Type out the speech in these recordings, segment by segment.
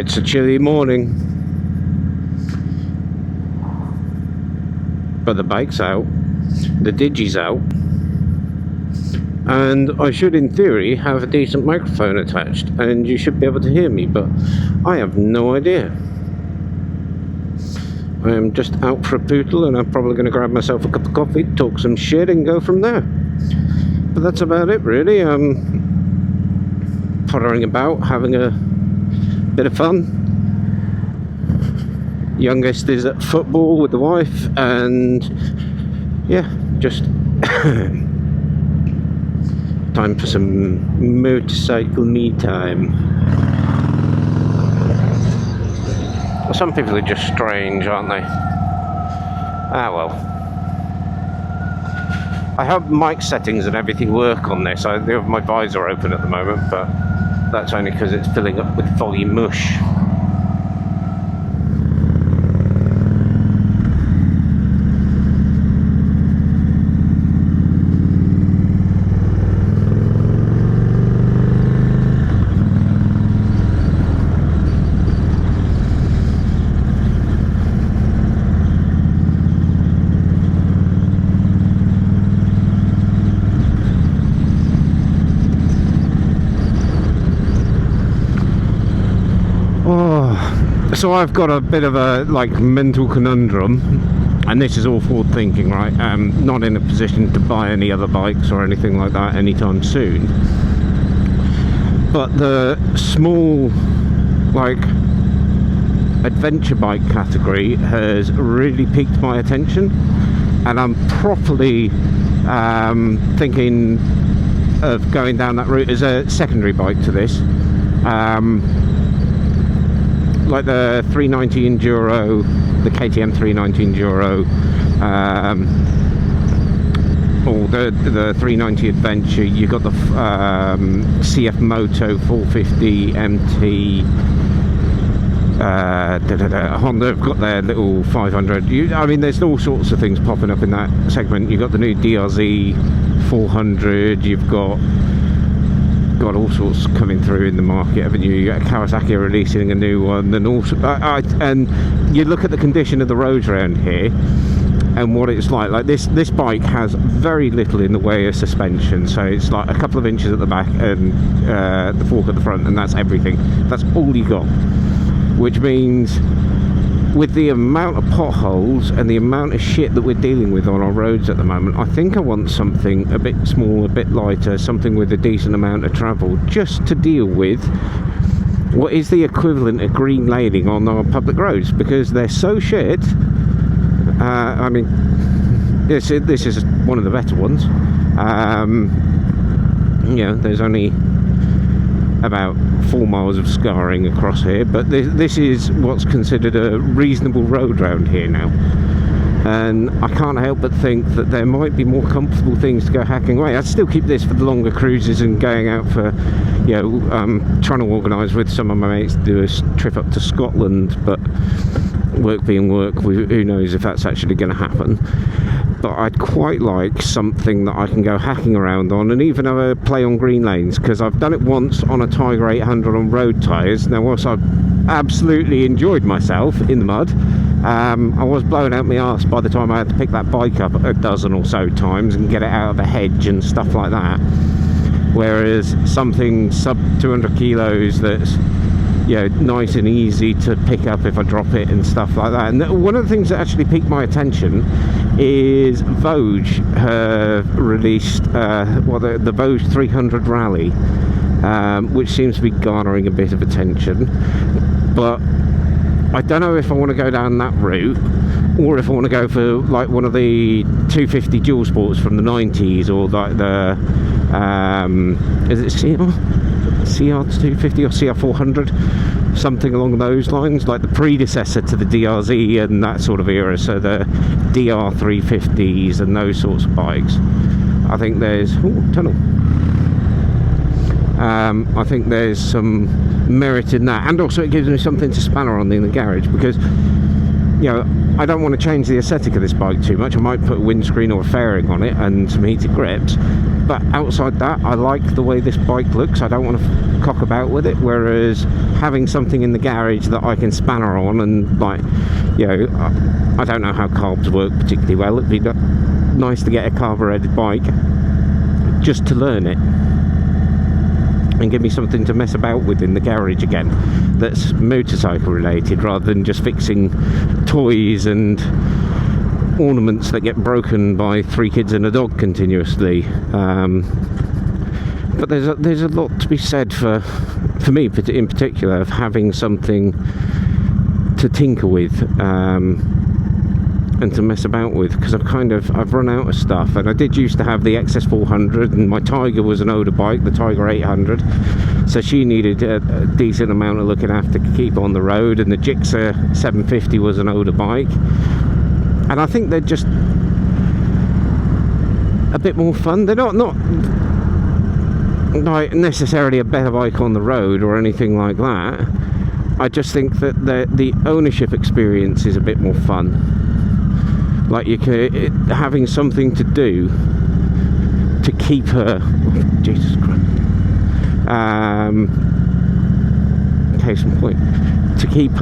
It's a chilly morning, but the bike's out, the Digi's out, and I should in theory have a decent microphone attached and you should be able to hear me, but I have no idea. I am just out for a poodle and I'm probably going to grab myself a cup of coffee, talk some shit and go from there. But that's about it really. Pottering about, having a bit of fun. Youngest is at football with the wife, and yeah, just time for some motorcycle me time. Well, some people are just strange, aren't they? Ah well. I hope mic settings and everything work on this. I do have my visor open at the moment, but that's only because it's filling up with foggy mush. So I've got a bit of a mental conundrum, and this is all forward thinking, right? Not in a position to buy any other bikes or anything like that anytime soon, but the small adventure bike category has really piqued my attention, and I'm properly thinking of going down that route as a secondary bike to this. Like the 390 Enduro, the KTM 390 Enduro, or the 390 Adventure. You've got the CF Moto 450 MT. Honda have got their little 500. I mean, there's all sorts of things popping up in that segment. You've got the new DRZ 400. You've got all sorts coming through in the market, haven't you? You got Kawasaki releasing a new one, and also and you look at the condition of the roads around here and what it's like this bike has very little in the way of suspension, so it's like a couple of inches at the back and the fork at the front, and that's everything. That's all you got, which means with the amount of potholes and the amount of shit that we're dealing with on our roads at the moment, I think I want something a bit smaller, a bit lighter, something with a decent amount of travel, just to deal with what is the equivalent of green laning on our public roads, because they're so shit. I mean, this is one of the better ones. You know, there's only about 4 miles of scarring across here, but this is what's considered a reasonable road round here now, and I can't help but think that there might be more comfortable things to go hacking away. I'd still keep this for the longer cruises and going out for, you know, trying to organise with some of my mates to do a trip up to Scotland, but work being work, who knows if that's actually going to happen. But I'd quite like something that I can go hacking around on and even have a play on green lanes, because I've done it once on a Tiger 800 on road tyres. Now, whilst I've absolutely enjoyed myself in the mud, I was blowing out my arse by the time I had to pick that bike up a dozen or so times and get it out of a hedge and stuff like that. Whereas something sub 200 kilos that's, you know, nice and easy to pick up if I drop it and stuff like that. And one of the things that actually piqued my attention is Vogue have released the Vogue 300 Rally, which seems to be garnering a bit of attention, but I don't know if I want to go down that route or if I want to go for like one of the 250 dual sports from the 90s, or like the is it CR 250 or CR 400, something along those lines, like the predecessor to the DRZ and that sort of era, so the DR 350s and those sorts of bikes. I think there's tunnel. I think there's some merit in that, and also it gives me something to spanner on in the garage, because you know, I don't want to change the aesthetic of this bike too much. I might put a windscreen or a fairing on it and some heated grips, but outside that, I like the way this bike looks. I don't want to cock about with it, whereas having something in the garage that I can spanner on and, like, you know, I don't know how carbs work particularly well. It'd be nice to get a carbureted bike just to learn it and give me something to mess about with in the garage again that's motorcycle related, rather than just fixing toys and ornaments that get broken by 3 kids and a dog continuously. But there's a lot to be said for me in particular, of having something to tinker with and to mess about with, because I've run out of stuff. And I did used to have the XS400, and my Tiger was an older bike, the Tiger 800, so she needed a decent amount of looking after to keep on the road, and the Gixxer 750 was an older bike, and I think they're just a bit more fun. They're not like necessarily a better bike on the road or anything like that. I just think that the ownership experience is a bit more fun. Like, having something to do to keep her, Jesus Christ, case in point, to keep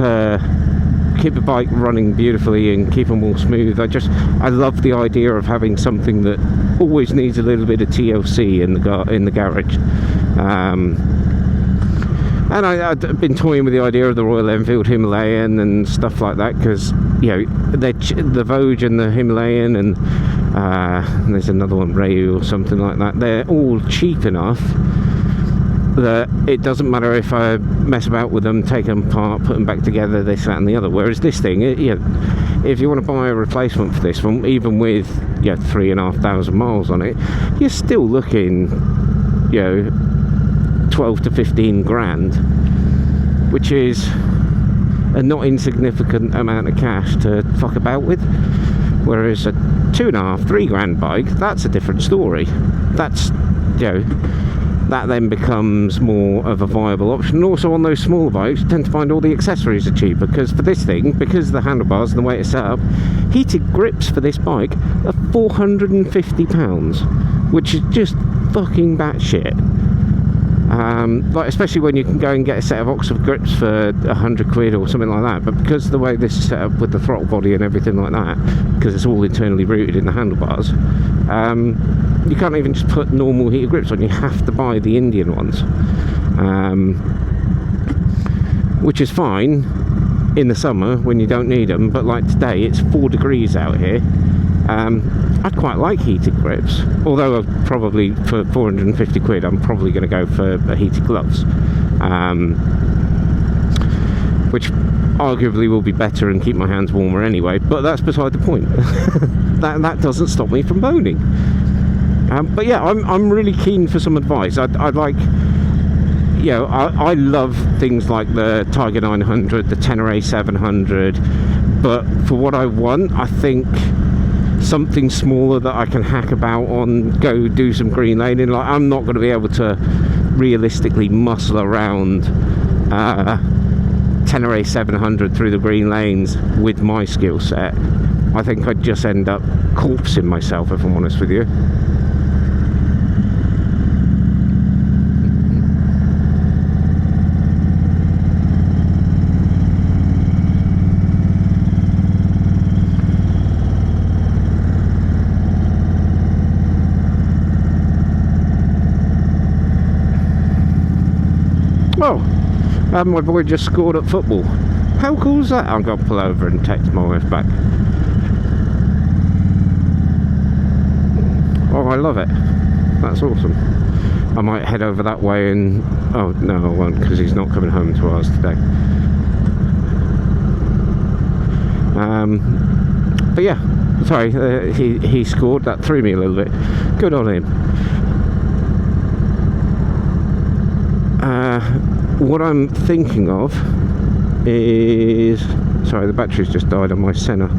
the bike running beautifully and keep them all smooth. I love the idea of having something that always needs a little bit of TLC in the garage. And I've been toying with the idea of the Royal Enfield Himalayan and stuff like that, because, you know, the Vogue and the Himalayan, and there's another one, Rayu or something like that, they're all cheap enough that it doesn't matter if I mess about with them, take them apart, put them back together, this, that and the other. Whereas this thing, you know, if you want to buy a replacement for this one, even with, you know, 3,500 miles on it, you're still looking, you know, 12 to 15 grand, which is a not insignificant amount of cash to fuck about with. Whereas a 2.5, 3 grand bike, that's a different story. That's, you know, that then becomes more of a viable option. And also on those smaller bikes, you tend to find all the accessories are cheaper, because for this thing, because of the handlebars and the way it's set up, heated grips for this bike are £450, which is just fucking batshit. Like, especially when you can go and get a set of Oxford grips for 100 quid or something like that. But because of the way this is set up with the throttle body and everything like that, because it's all internally rooted in the handlebars, you can't even just put normal heated grips on. You have to buy the Indian ones, which is fine in the summer when you don't need them. But like today, it's 4 degrees out here. I'd quite like heated grips, although probably for 450 quid I'm probably going to go for heated gloves, which arguably will be better and keep my hands warmer anyway, but that's beside the point. that doesn't stop me from boning. But yeah, I'm really keen for some advice. I'd like, you know, I love things like the Tiger 900, the Tenere 700, but for what I want, I think something smaller that I can hack about on, go do some green laning. Like, I'm not going to be able to realistically muscle around Tenere 700 through the green lanes with my skill set. I think I'd just end up corpsing myself, if I'm honest with you. Oh, my boy just scored at football. How cool is that? I'm going to pull over and text my wife back. Oh, I love it. That's awesome. I might head over that way and... oh, no, I won't, because he's not coming home to ours today. But yeah, sorry, he scored. That threw me a little bit. Good on him. What I'm thinking of is... sorry, the battery's just died on my Senna.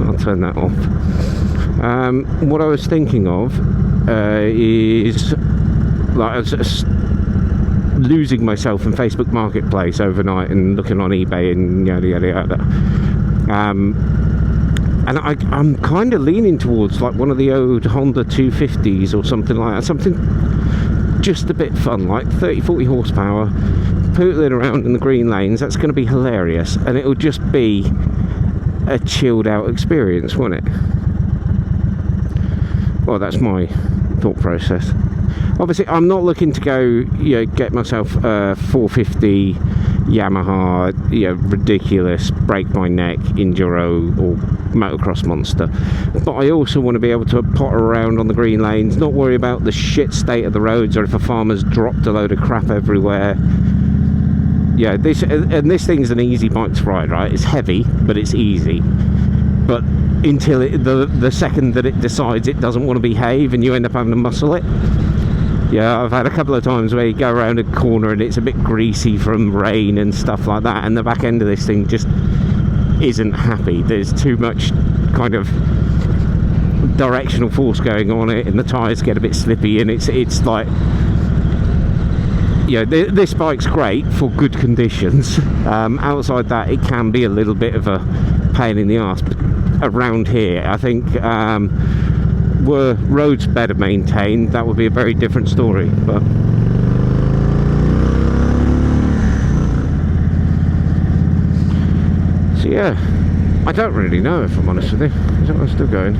I'll turn that off. What I was thinking of is... like, I was losing myself in Facebook Marketplace overnight and looking on eBay and yada yada yada. And I'm kind of leaning towards like one of the old Honda 250s or something like that, something just a bit fun, like 30-40 horsepower, pootling around in the green lanes. That's going to be hilarious, and it'll just be a chilled out experience, won't it? Well, that's my thought process. Obviously, I'm not looking to go, get myself a 450 Yamaha, ridiculous, break my neck enduro or motocross monster. But I also want to be able to potter around on the green lanes, not worry about the shit state of the roads, or if a farmer's dropped a load of crap everywhere. Yeah, this thing's an easy bike to ride, right? It's heavy, but it's easy. But until the second that it decides it doesn't want to behave, and you end up having to muscle it. Yeah, I've had a couple of times where you go around a corner and it's a bit greasy from rain and stuff like that, and the back end of this thing just isn't happy. There's too much kind of directional force going on it, and the tyres get a bit slippy, and it's like, this bike's great for good conditions. Outside that, it can be a little bit of a pain in the arse. But around here, I think were roads better maintained, that would be a very different story. But so yeah, I don't really know, if I'm honest with you. Is that one still going?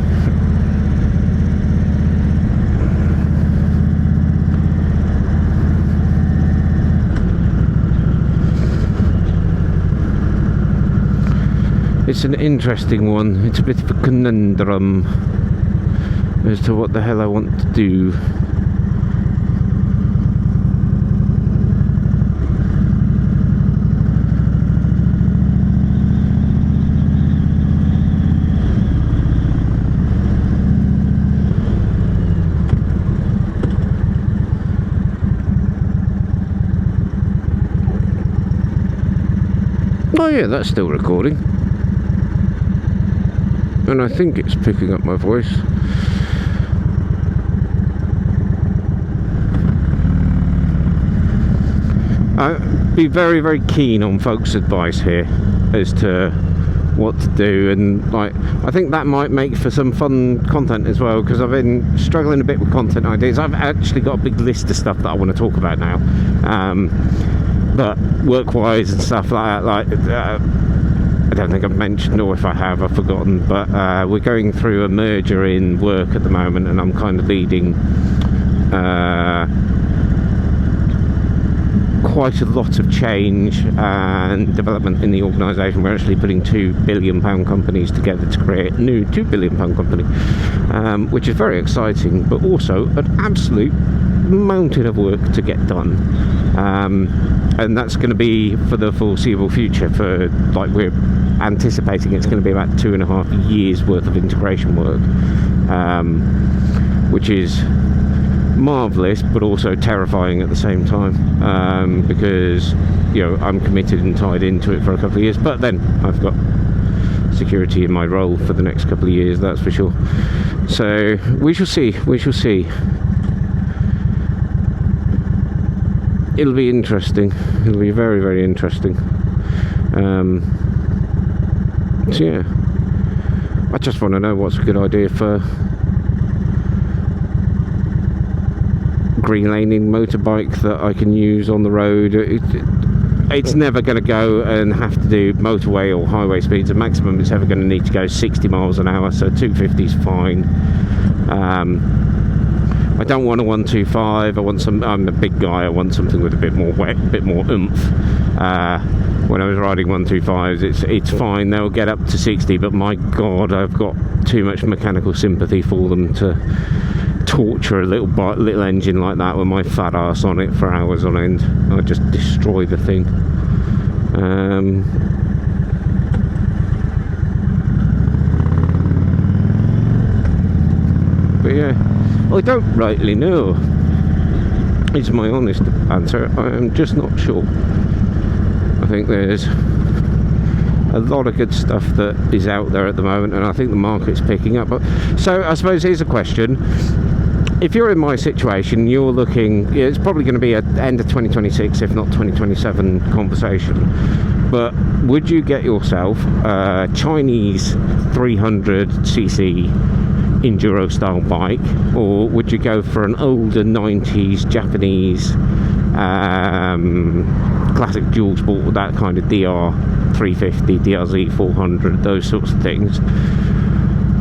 It's an interesting one. It's a bit of a conundrum as to what the hell I want to do. Oh yeah, that's still recording. And I think it's picking up my voice. I'd be very, very keen on folks' advice here as to what to do, and like, I think that might make for some fun content as well, because I've been struggling a bit with content ideas. I've actually got a big list of stuff that I want to talk about now, but work-wise and stuff like that, I don't think I've mentioned, or if I have, I've forgotten, but we're going through a merger in work at the moment, and I'm kind of leading quite a lot of change and development in the organisation. We're actually putting £2 billion companies together to create a new £2 billion company, which is very exciting, but also an absolute mountain of work to get done. And that's going to be for the foreseeable future. For like, we're anticipating it's going to be about 2.5 years worth of integration work, which is marvellous, but also terrifying at the same time, because I'm committed and tied into it for a couple of years, but then I've got security in my role for the next couple of years, that's for sure. So we shall see. It'll be interesting. It'll be very, very interesting. So yeah, I just want to know what's a good idea for green laning motorbike that I can use on the road. It's never going to go and have to do motorway or highway speeds. The maximum it's ever going to need to go 60 miles an hour, so 250 is fine. I don't want a 125. I'm a big guy. I want something with a bit more weight, a bit more oomph. When I was riding 125s, it's fine. They'll get up to 60, but my God, I've got too much mechanical sympathy for them to torture a little engine like that with my fat ass on it for hours on end. I just destroy the thing. But yeah, I don't rightly know, is my honest answer. I am just not sure. I think there's a lot of good stuff that is out there at the moment, and I think the market's picking up. But so I suppose here's a question: if you're in my situation, you're looking, it's probably going to be an end of 2026, if not 2027 conversation. But would you get yourself a Chinese 300cc enduro style bike, or would you go for an older 90s Japanese classic dual sport with that kind of DR350, DRZ 400, those sorts of things?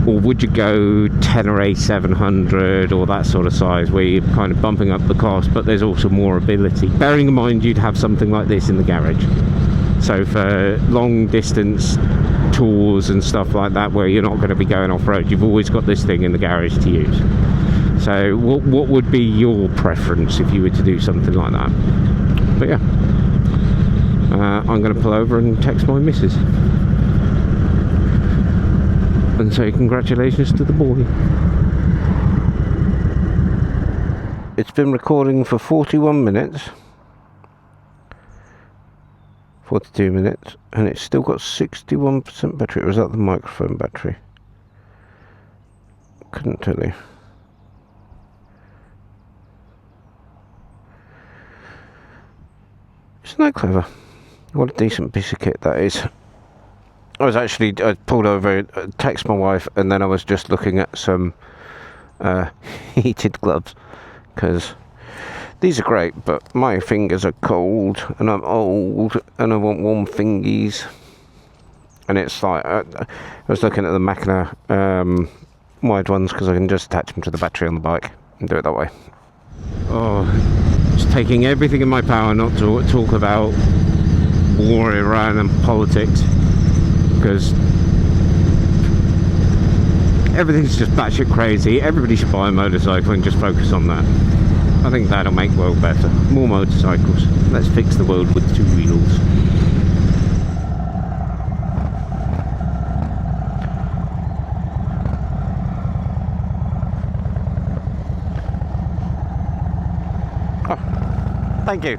Or would you go Tenere 700 or that sort of size, where you're kind of bumping up the cost, but there's also more ability? Bearing in mind you'd have something like this in the garage. So for long distance tours and stuff like that, where you're not going to be going off-road, you've always got this thing in the garage to use. So what would be your preference if you were to do something like that? But yeah, I'm going to pull over and text my missus and say congratulations to the boy. It's been recording for 41 minutes, 42 minutes, and it's still got 61% battery. Or was that the microphone battery? Couldn't tell you. Isn't that clever? What a decent piece of kit that is. I pulled over, texted my wife, and then I was just looking at some heated gloves, because these are great, but my fingers are cold, and I'm old, and I want warm fingies. And it's like, I was looking at the Machina wide ones, because I can just attach them to the battery on the bike and do it that way. Oh, it's taking everything in my power not to talk about war, Iran and politics, because everything's just batshit crazy. Everybody should buy a motorcycle and just focus on that. I think that'll make the world better. More motorcycles. Let's fix the world with two wheels. Oh, thank you.